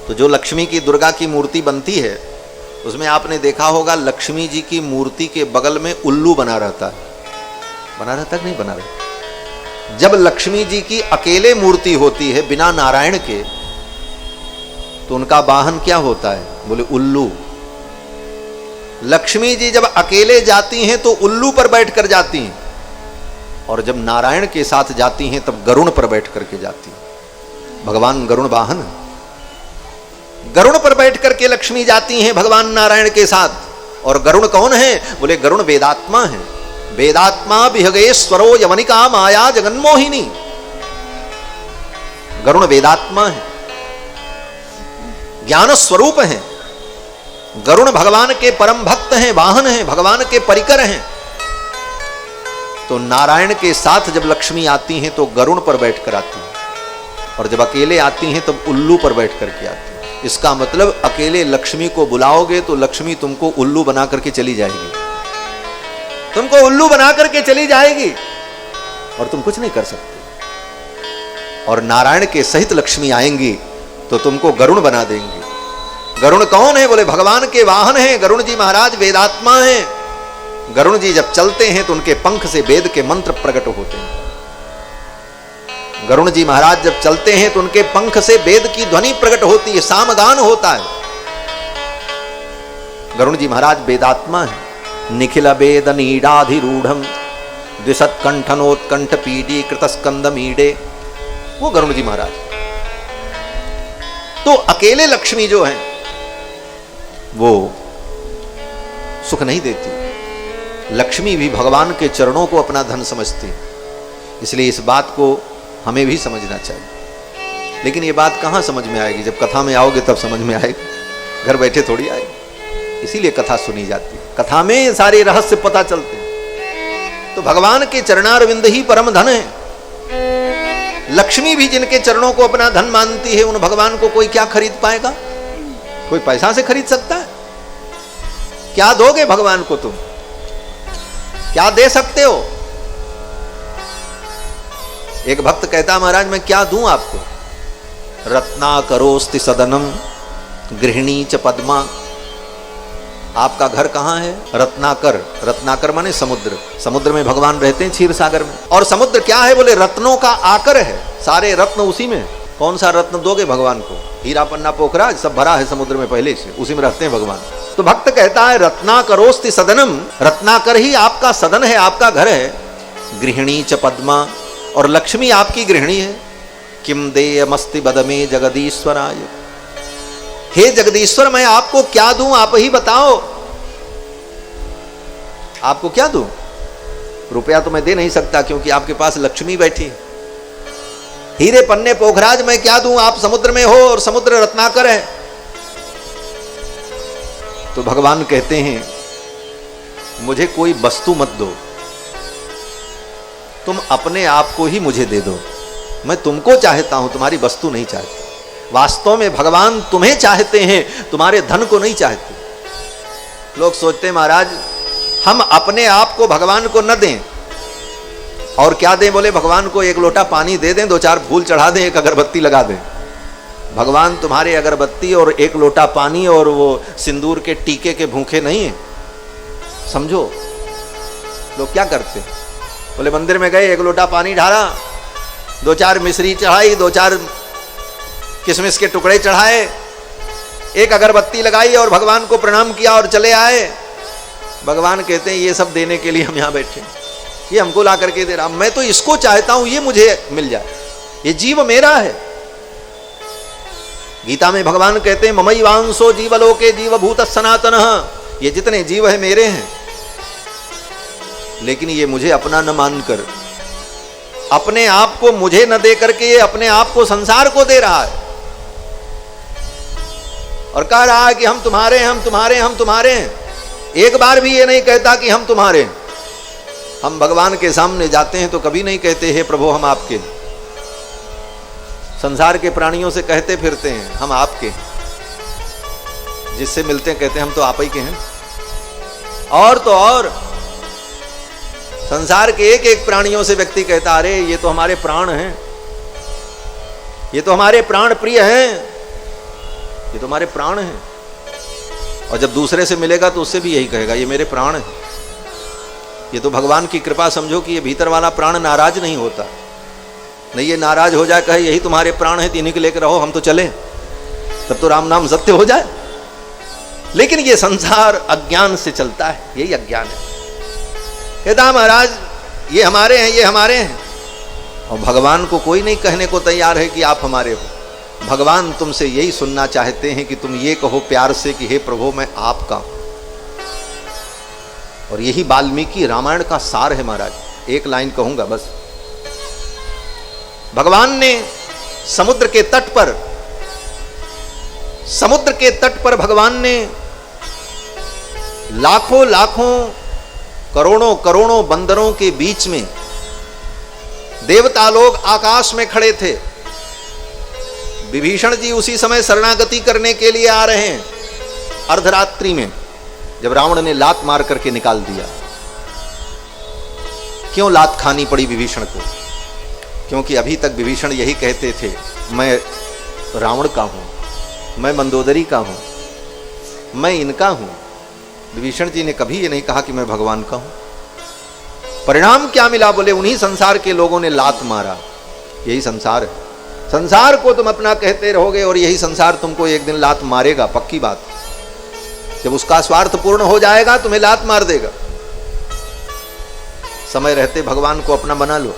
तो जो लक्ष्मी की, दुर्गा की मूर्ति बनती है, उसमें आपने देखा होगा लक्ष्मी जी की मूर्ति के बगल में उल्लू बना रहता है। बना रहता कि नहीं बना रहता? जब लक्ष्मी जी की अकेले मूर्ति होती है बिना नारायण के, तो उनका वाहन क्या होता है? बोले उल्लू। लक्ष्मी जी जब अकेले जाती हैं तो उल्लू पर बैठ कर जाती हैं, और जब नारायण के साथ जाती हैं तब गरुड़ पर बैठ करके जाती हैं। भगवान गरुड़ वाहन, गरुड़ पर बैठ करके लक्ष्मी जाती हैं भगवान नारायण के साथ। और गरुड़ कौन है? बोले गरुड़ वेदात्मा है। वेदात्मा विहगेश्वरो यवनिका माया जगन्मोहिनी। गरुड़ वेदात्मा है, ज्ञान स्वरूप है। गरुड़ भगवान के परम भक्त हैं, वाहन हैं, भगवान के परिकर हैं। तो नारायण के साथ जब लक्ष्मी आती हैं तो गरुड़ पर बैठकर आती हैं, और जब अकेले आती हैं तब उल्लू पर बैठ करके आती हैं। इसका मतलब अकेले लक्ष्मी को बुलाओगे तो लक्ष्मी तुमको उल्लू बना करके चली जाएगी, तुमको उल्लू बना करके चली जाएगी और तुम कुछ नहीं कर सकते। और नारायण के सहित लक्ष्मी आएंगी तो तुमको गरुड़ बना देंगी। गरुड़ कौन है? बोले भगवान के वाहन हैं। गरुड़ जी महाराज वेदात्मा हैं। गरुड़ जी जब चलते हैं तो उनके पंख से वेद के मंत्र प्रकट होते हैं। गरुड़ जी महाराज जब चलते हैं तो उनके पंख से वेद की ध्वनि प्रकट होती है, सामगान होता है। गरुड़ जी महाराज वेदात्मा है। निखिल वेद नीडाधिरूढ़ द्विशत कंठनोत्कंठ पीडी कृतस्कंद मीडे, वो गरुड़ जी महाराज। तो अकेले लक्ष्मी जो है वो सुख नहीं देती। लक्ष्मी भी भगवान के चरणों को अपना धन समझती, इसलिए इस बात को हमें भी समझना चाहिए। लेकिन ये बात कहाँ समझ में आएगी? जब कथा में आओगे तब समझ में आएगी, घर बैठे थोड़ी आएगी। इसीलिए कथा सुनी जाती है, कथा में सारे रहस्य पता चलते हैं। तो भगवान के चरणारविंद ही परम धन है। लक्ष्मी भी जिनके चरणों को अपना धन मानती है, उन भगवान को कोई क्या खरीद पाएगा? कोई पैसा से खरीद सकता है? क्या दोगे भगवान को? तुम क्या दे सकते हो? एक भक्त कहता महाराज मैं क्या दूं आपको? रत्नाकरोस्ति सदनम गृहिणी च पद्मा। आपका घर कहां है? रत्नाकर। रत्नाकर माने समुद्र। समुद्र में भगवान रहते हैं, क्षीर सागर में। और समुद्र क्या है? बोले रत्नों का आकर है, सारे रत्न उसी में। कौन सा रत्न दोगे भगवान को? हीरा पन्ना पोखरा सब भरा है समुद्र में पहले से, उसी में रहते हैं भगवान। तो भक्त कहता है रत्नाकरोस्ति सदनम, रत्नाकर ही आपका सदन है, आपका घर है। गृहिणी च पद्मा, और लक्ष्मी आपकी गृहिणी है। किम देयमस्ति बदमे जगदीश्वराय। हे जगदीश्वर मैं आपको क्या दूं? आप ही बताओ, आपको क्या दूं? रुपया तो मैं दे नहीं सकता क्योंकि आपके पास लक्ष्मी बैठी। हीरे पन्ने पोखराज मैं क्या दूं? आप समुद्र में हो और समुद्र रत्नाकर है। तो भगवान कहते हैं मुझे कोई वस्तु मत दो, तुम अपने आप को ही मुझे दे दो। मैं तुमको चाहता हूं, तुम्हारी वस्तु नहीं चाहता। वास्तव में भगवान तुम्हें चाहते हैं, तुम्हारे धन को नहीं चाहते। लोग सोचते हैं महाराज हम अपने आप को भगवान को न दें और क्या दें? बोले भगवान को एक लोटा पानी दे दें, दो चार फूल चढ़ा दें, एक अगरबत्ती लगा दें। भगवान तुम्हारे अगरबत्ती और एक लोटा पानी और वो सिंदूर के टीके के भूखे नहीं है। समझो लोग क्या करते? बोले मंदिर में गए, एक लोटा पानी ढाला, दो चार मिश्री चढ़ाई, दो चार किशमिश के टुकड़े चढ़ाए, एक अगरबत्ती लगाई और भगवान को प्रणाम किया और चले आए। भगवान कहते हैं ये सब देने के लिए हम यहां बैठे, ये हमको ला करके दे रहा। मैं तो इसको चाहता हूं ये मुझे मिल जाए, ये जीव मेरा है। गीता में भगवान कहते हैं ममैवांसो जीवलोके जीवभूत सनातनः। ये जितने जीव है मेरे हैं, लेकिन ये मुझे अपना न मानकर, अपने आप को मुझे न दे करके ये अपने आप को संसार को दे रहा है और कह रहा है कि हम तुम्हारे हैं, हम तुम्हारे हैं, हम तुम्हारे हैं। एक बार भी ये नहीं कहता कि हम तुम्हारे हैं। हम भगवान के सामने जाते हैं तो कभी नहीं कहते हे प्रभु हम आपके। संसार के प्राणियों से कहते फिरते हैं हम आपके, जिससे मिलते हैं कहते हैं हम तो आप ही के हैं। और तो और संसार के एक एक प्राणियों से व्यक्ति कहता अरे ये तो हमारे प्राण हैं, ये तो हमारे प्राण प्रिय हैं, ये तो हमारे प्राण हैं। और जब दूसरे से मिलेगा तो उससे भी यही कहेगा, ये मेरे प्राण हैं। ये तो भगवान की कृपा समझो कि ये भीतर वाला प्राण नाराज नहीं होता। नहीं ये नाराज हो जाए, कहे यही तुम्हारे प्राण हैं, इन्हीं को लेकर रहो, हम तो चले, तब तो राम नाम सत्य हो जाए। लेकिन ये संसार अज्ञान से चलता है, यही अज्ञान है। कहता महाराज ये हमारे हैं, ये हमारे हैं। और भगवान को कोई नहीं कहने को तैयार है कि आप हमारे हो। भगवान तुमसे यही सुनना चाहते हैं कि तुम ये कहो प्यार से कि हे प्रभु मैं आपका हूं। और यही वाल्मीकि रामायण का सार है महाराज। एक लाइन कहूंगा बस। भगवान ने समुद्र के तट पर भगवान ने लाखों लाखों करोड़ों करोड़ों बंदरों के बीच में, देवता लोग आकाश में खड़े थे। विभीषण जी उसी समय शरणागति करने के लिए आ रहे हैं, अर्धरात्रि में, जब रावण ने लात मार करके निकाल दिया। क्यों लात खानी पड़ी विभीषण को? क्योंकि अभी तक विभीषण यही कहते थे, मैं रावण का हूं, मैं मंदोदरी का हूं, मैं इनका हूं। विभीषण जी ने कभी ये नहीं कहा कि मैं भगवान का हूं। परिणाम क्या मिला? बोले उन्हीं संसार के लोगों ने लात मारा। यही संसार है। संसार को तुम अपना कहते रहोगे और यही संसार तुमको एक दिन लात मारेगा, पक्की बात। जब उसका स्वार्थ पूर्ण हो जाएगा तुम्हें लात मार देगा। समय रहते भगवान को अपना बना लो।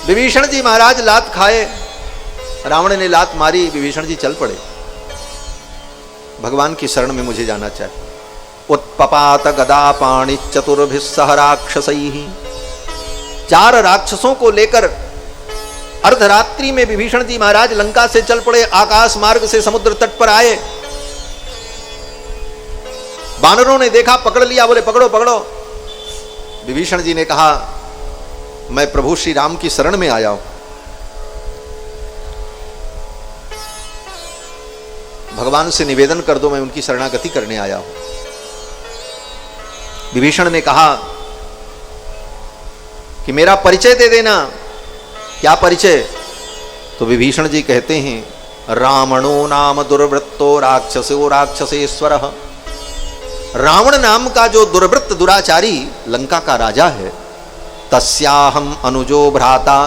विभीषण जी महाराज लात खाए, रावण ने लात मारी, विभीषण जी चल पड़े। भगवान की शरण में मुझे जाना चाहिए। उत्पपात गदा पाणि चतुर्भिः सह राक्षसैः। 4 राक्षसों को लेकर अर्धरात्रि में विभीषण जी महाराज लंका से चल पड़े। आकाश मार्ग से समुद्र तट पर आए। बानरों ने देखा, पकड़ लिया, बोले पकड़ो पकड़ो। विभीषण जी ने कहा मैं प्रभु श्री राम की शरण में आया हूं, भगवान से निवेदन कर दो, मैं उनकी शरणागति करने आया हूं। विभीषण ने कहा कि मेरा परिचय दे देना। क्या परिचय? तो विभीषण जी कहते हैं रावणो नाम दुर्वृत्तो राक्षसो राक्षसेश्वर। रावण नाम का जो दुर्वृत्त दुराचारी लंका का राजा है, तस्याहम अनुजो भ्राता,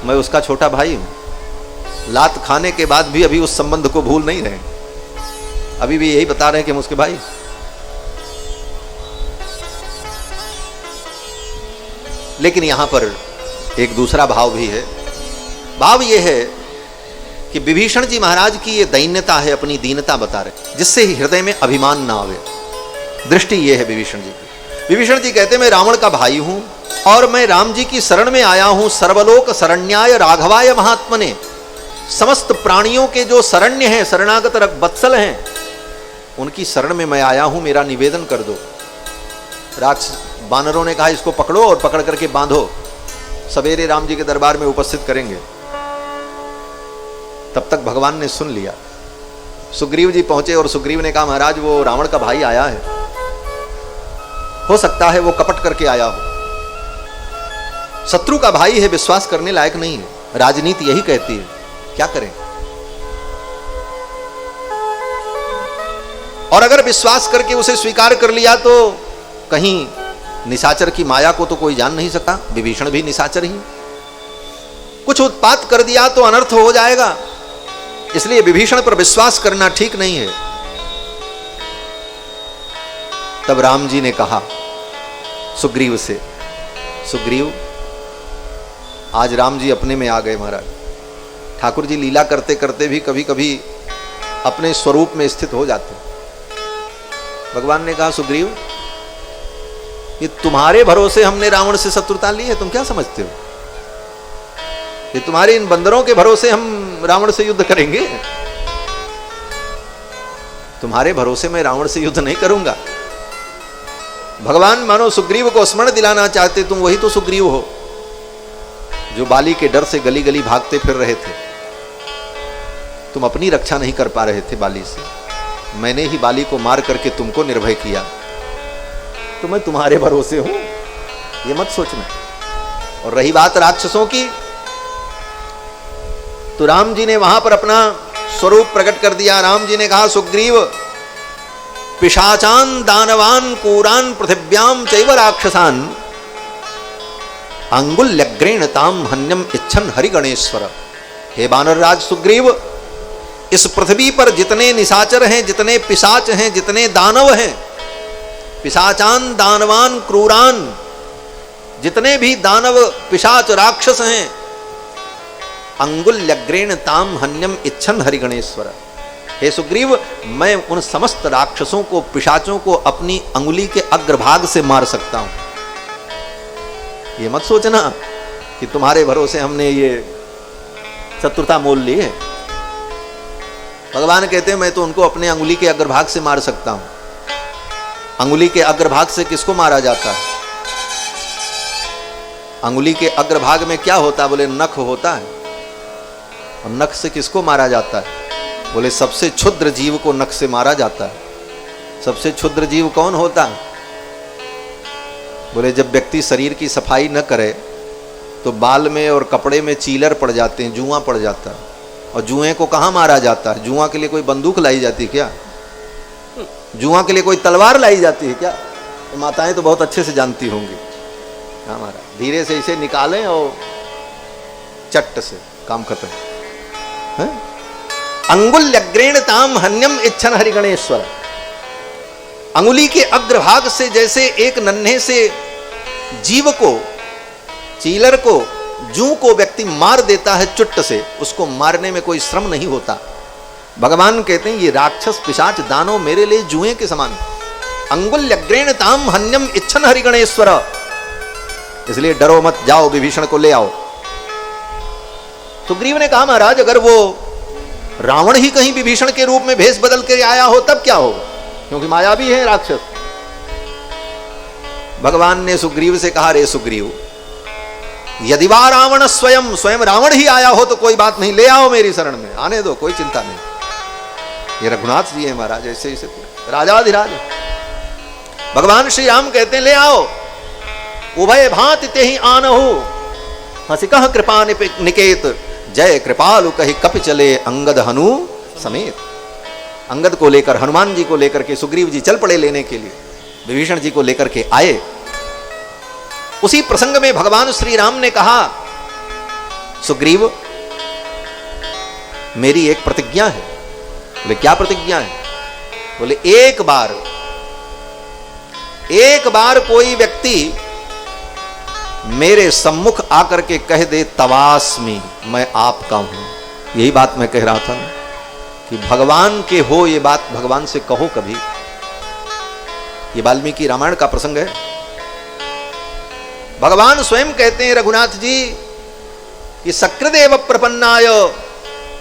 मैं उसका छोटा भाई हूं। लात खाने के बाद भी अभी उस संबंध को भूल नहीं रहे, अभी भी यही बता रहे हैं कि हम उसके भाई। लेकिन यहां पर एक दूसरा भाव भी है। भाव यह है कि विभीषण जी महाराज की ये दैन्यता है, अपनी दीनता बता रहे, जिससे ही हृदय में अभिमान ना आवे। दृष्टि ये है विभीषण जी की। विभीषण जी कहते मैं रावण का भाई हूं और मैं राम जी की शरण में आया हूं। सर्वलोक शरण्याय राघवाय महात्मने। समस्त प्राणियों के जो शरण्य हैं, शरणागत वत्सल हैं, उनकी शरण में मैं आया हूं, मेरा निवेदन कर दो। बानरों ने कहा इसको पकड़ो और पकड़ करके बांधो, सवेरे राम जी के दरबार में उपस्थित करेंगे। तब तक भगवान ने सुन लिया। सुग्रीव जी पहुंचे और सुग्रीव ने कहा महाराज वो रावण का भाई आया है, हो सकता है वो कपट करके आया हो, शत्रु का भाई है, विश्वास करने लायक नहीं है। राजनीति यही कहती है, क्या करें। और अगर विश्वास करके उसे स्वीकार कर लिया तो कहीं निशाचर की माया को तो कोई जान नहीं सकता। विभीषण भी निशाचर ही, कुछ उत्पात कर दिया तो अनर्थ हो जाएगा। इसलिए विभीषण पर विश्वास करना ठीक नहीं है। तब राम जी ने कहा सुग्रीव से, सुग्रीव आज राम जी अपने में आ गए महाराज। ठाकुर जी लीला करते करते भी कभी कभी अपने स्वरूप में स्थित हो जाते। भगवान ने कहा सुग्रीव ये तुम्हारे भरोसे हमने रावण से शत्रुता ली है, तुम क्या समझते हो? ये तुम्हारे इन बंदरों के भरोसे हम रावण से युद्ध करेंगे? तुम्हारे भरोसे मैं रावण से युद्ध नहीं करूंगा। भगवान मानो सुग्रीव को स्मरण दिलाना चाहते, तुम वही तो सुग्रीव हो जो बाली के डर से गली गली भागते फिर रहे थे। तुम अपनी रक्षा नहीं कर पा रहे थे बाली से, मैंने ही बाली को मार करके तुमको निर्भय किया, तो मैं तुम्हारे भरोसे हूं, ये मत सोचना। और रही बात राक्षसों की, तो राम जी ने वहां पर अपना स्वरूप प्रकट कर दिया। राम जी ने कहा, सुग्रीव, पिशाचान दानवान कूरान पृथिव्याम चैव राक्षसान अंगुल्यग्रेण ताम हन्यम इच्छन हरिगणेश्वर। हे वानरराज सुग्रीव, इस पृथ्वी पर जितने निशाचर हैं, जितने पिशाच हैं, जितने दानव हैं, पिशाचान दानवान क्रूरान, जितने भी दानव पिशाच राक्षस हैं, अंगुल्यग्रेण ताम हन्यम इच्छन हरिगणेश्वर। हे सुग्रीव, मैं उन समस्त राक्षसों को, पिशाचों को अपनी अंगुली के अग्रभाग से मार सकता हूं। ये मत सोचना कि तुम्हारे भरोसे हमने ये शत्रुता मोल ली है। भगवान कहते हैं, मैं तो उनको अपने अंगुली के अग्रभाग से मार सकता हूं। अंगुली के अग्रभाग से किसको मारा जाता है? अंगुली के अग्रभाग में क्या होता है? बोले नख होता है। और नख से किसको मारा जाता है? बोले सबसे क्षुद्र जीव को नख से मारा जाता है। सबसे क्षुद्र जीव कौन होता है? बोले जब व्यक्ति शरीर की सफाई न करे तो बाल में और कपड़े में चीलर पड़ जाते हैं, जुआ पड़ जाता है। और जुए को कहाँ मारा जाता है? जुआ के लिए कोई बंदूक लाई जाती है क्या? जुआ के लिए कोई तलवार लाई जाती है क्या? तो माताएं तो बहुत अच्छे से जानती होंगी। हमारा धीरे से इसे निकालें और चट्ट से काम खत्म है। अंगुल्यग्रेण ताम हन्यम इच्छन हरिगणेश्वर। अंगुली के अग्रभाग से जैसे एक नन्हे से जीव को, चीलर को, जू को व्यक्ति मार देता है चुट्ट से, उसको मारने में कोई श्रम नहीं होता। भगवान कहते हैं ये राक्षस पिशाच दानव मेरे लिए जुए के समान। अंगुल्यग्रेण ताम हन्यम इच्छन हरिगणेश्वर। इसलिए डरो मत, जाओ विभीषण को ले आओ। सुग्रीव ने कहा, महाराज अगर वो रावण ही कहीं विभीषण के रूप में भेष बदल कर आया हो तब क्या होगा? क्योंकि मायावी है राक्षस। भगवान ने सुग्रीव से कहा, रे सुग्रीव, यदि वा रावण स्वयं रावण ही आया हो तो कोई बात नहीं, ले आओ मेरी शरण में, आने दो, कोई चिंता नहीं। ये रघुनाथ जी है महाराज, ऐसे ऐसे राजाधिराज। भगवान श्री राम कहते हैं, ले आओ। उभय भांति ते ही आनहु हसिकह कृपा निकेत, जय कृपालु कहि कपि चले अंगद हनु समेत। अंगद को लेकर, हनुमान जी को लेकर के सुग्रीव जी चल पड़े लेने के लिए, विभीषण जी को लेकर के आए। उसी प्रसंग में भगवान श्री राम ने कहा, सुग्रीव मेरी एक प्रतिज्ञा है। बोले क्या प्रतिज्ञा है? बोले एक बार कोई व्यक्ति मेरे सम्मुख आकर के कह दे तवास्मि, मैं आपका हूं। यही बात मैं कह रहा था कि भगवान के हो, ये बात भगवान से कहो कभी। ये वाल्मीकि रामायण का प्रसंग है। भगवान स्वयं कहते हैं रघुनाथ जी कि सकृदेव प्रपन्नाय,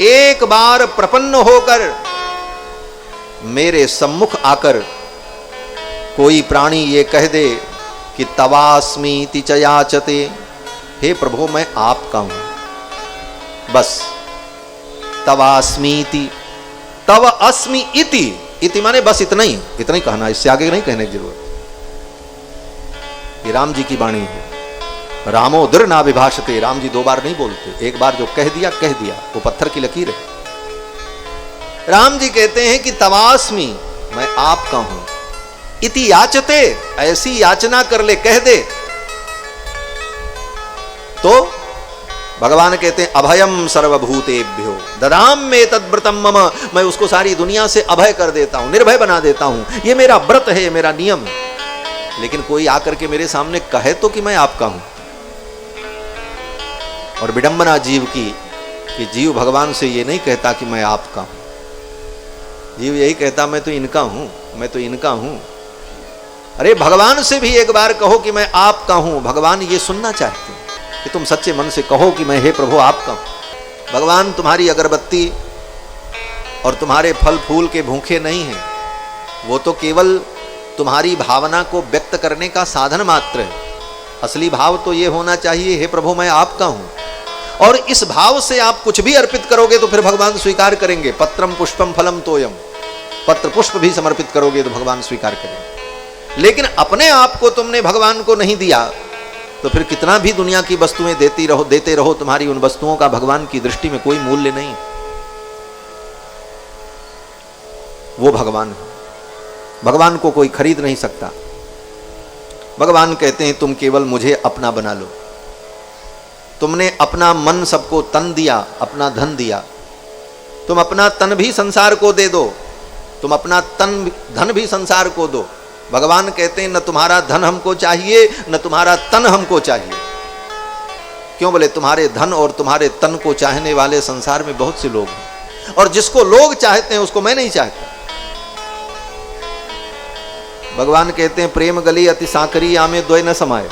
एक बार प्रपन्न होकर मेरे सम्मुख आकर कोई प्राणी ये कह दे कि तवास्मीति च याचते, हे प्रभु मैं आपका हूं, बस तवास्मीति, तव अस्मि इति, इति माने बस इतना ही कहना, इससे आगे नहीं कहने की जरूरत। ये राम जी की वाणी है। रामो दुर ना विभाषते, राम जी दो बार नहीं बोलते, एक बार जो कह दिया वो पत्थर की लकीर है। राम जी कहते हैं कि तवास्मि, मैं आपका हूं, इति याचते, ऐसी याचना कर ले, कह दे। तो भगवान कहते हैं अभयम सर्वभूतेभ्यो ददाम में तद्व्रतम मम, मैं उसको सारी दुनिया से अभय कर देता हूं, निर्भय बना देता हूं। ये मेरा व्रत है, मेरा नियम है। लेकिन कोई आकर के मेरे सामने कहे तो कि मैं आपका हूं। और विडंबना जीव की कि जीव भगवान से ये नहीं कहता कि मैं आपका हूं, जीव यही कहता मैं तो इनका हूं, मैं तो इनका हूं। अरे भगवान से भी एक बार कहो कि मैं आपका हूं। भगवान ये सुनना चाहते हैं कि तुम सच्चे मन से कहो कि मैं हे प्रभु आपका हूं। भगवान तुम्हारी अगरबत्ती और तुम्हारे फल फूल के भूखे नहीं हैं, वो तो केवल तुम्हारी भावना को व्यक्त करने का साधन मात्र है। असली भाव तो ये होना चाहिए, हे प्रभु मैं आपका हूं। और इस भाव से आप कुछ भी अर्पित करोगे तो फिर भगवान स्वीकार करेंगे। पत्रम पुष्पम फलम तोयम, पत्र पुष्प भी समर्पित करोगे तो भगवान स्वीकार करेंगे। लेकिन अपने आप को तुमने भगवान को नहीं दिया तो फिर कितना भी दुनिया की वस्तुएं देते रहो, तुम्हारी उन वस्तुओं का भगवान की दृष्टि में कोई मूल्य नहीं। वो भगवान है। भगवान को कोई खरीद नहीं सकता। भगवान कहते हैं तुम केवल मुझे अपना बना लो। तुमने अपना मन सबको तन दिया, अपना धन दिया, तुम अपना तन भी संसार को दे दो, तुम अपना धन भी संसार को दो। भगवान कहते हैं न तुम्हारा धन हमको चाहिए, न तुम्हारा तन हमको चाहिए। क्यों बोले? तुम्हारे धन और तुम्हारे तन को चाहने वाले संसार में बहुत से लोग हैं, और जिसको लोग चाहते हैं उसको मैं नहीं चाहता। भगवान कहते हैं प्रेम गली अति सांकरी आमे द्वय न समाये।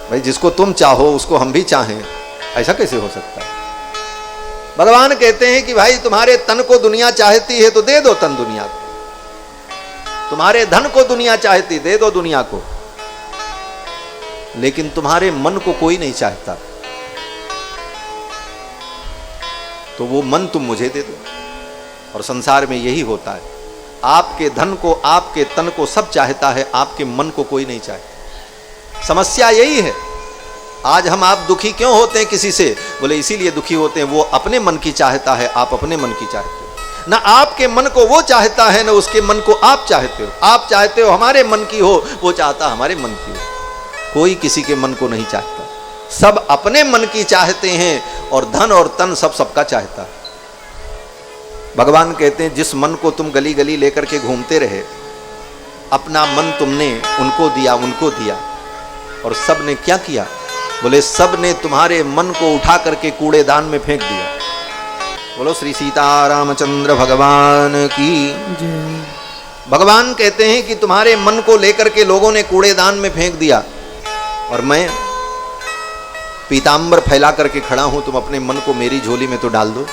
भाई जिसको तुम चाहो उसको हम भी चाहें, ऐसा कैसे हो सकता है? भगवान कहते हैं कि भाई तुम्हारे तन को दुनिया चाहती है तो दे दो तन दुनिया को, तुम्हारे धन को दुनिया चाहती दे दो दुनिया को, लेकिन तुम्हारे मन को कोई नहीं चाहता, तो वो मन तुम मुझे दे दो। और संसार में यही होता है, आपके धन को, आपके तन को सब चाहता है, आपके मन को कोई नहीं चाहता। समस्या यही है। आज हम आप दुखी क्यों होते हैं किसी से? बोले इसीलिए दुखी होते हैं, वो अपने मन की चाहता है, आप अपने मन की चाहते हो। ना आपके मन को वो चाहता है, ना उसके मन को आप चाहते हो। आप चाहते हो हमारे मन की हो, वो चाहता हमारे मन की हो। कोई किसी के मन को नहीं चाहता, सब अपने मन की चाहते हैं, और धन और तन सब सबका चाहता है। भगवान कहते हैं जिस मन को तुम गली गली लेकर के घूमते रहे, अपना मन तुमने उनको दिया, और सब ने क्या किया? बोले सब ने तुम्हारे मन को उठा करके कूड़ेदान में फेंक दिया। बोलो श्री सीतारामचंद्र भगवान की जय। भगवान कहते हैं कि तुम्हारे मन को लेकर के लोगों ने कूड़ेदान में फेंक दिया, और मैं पीतांबर फैला करके खड़ा हूं, तुम अपने मन को मेरी झोली में तो डाल दो।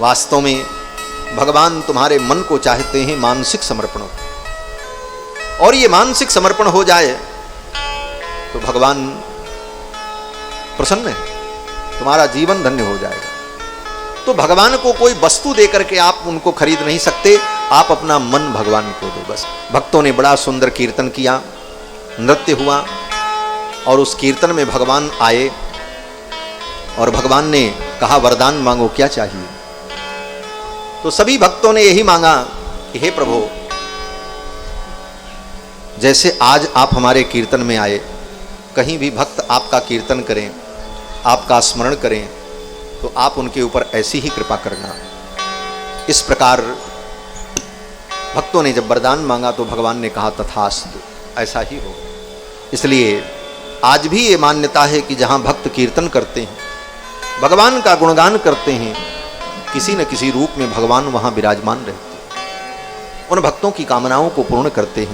वास्तव में भगवान तुम्हारे मन को चाहते हैं मानसिक समर्पण, और ये मानसिक समर्पण हो जाए तो भगवान प्रसन्न है, तुम्हारा जीवन धन्य हो जाएगा। तो भगवान को कोई वस्तु देकर के आप उनको खरीद नहीं सकते, आप अपना मन भगवान को दो बस। भक्तों ने बड़ा सुंदर कीर्तन किया, नृत्य हुआ, और उस कीर्तन में भगवान आए, और भगवान ने कहा वरदान मांगो, क्या चाहिए? तो सभी भक्तों ने यही मांगा कि हे प्रभु, जैसे आज आप हमारे कीर्तन में आए, कहीं भी भक्त आपका कीर्तन करें, आपका स्मरण करें, तो आप उनके ऊपर ऐसी ही कृपा करना। इस प्रकार भक्तों ने जब वरदान मांगा तो भगवान ने कहा तथास्तु, ऐसा ही हो। इसलिए आज भी ये मान्यता है कि जहाँ भक्त कीर्तन करते हैं, भगवान का गुणगान करते हैं, किसी न किसी रूप में भगवान वहाँ विराजमान रहते हैं, उन भक्तों की कामनाओं को पूर्ण करते हैं।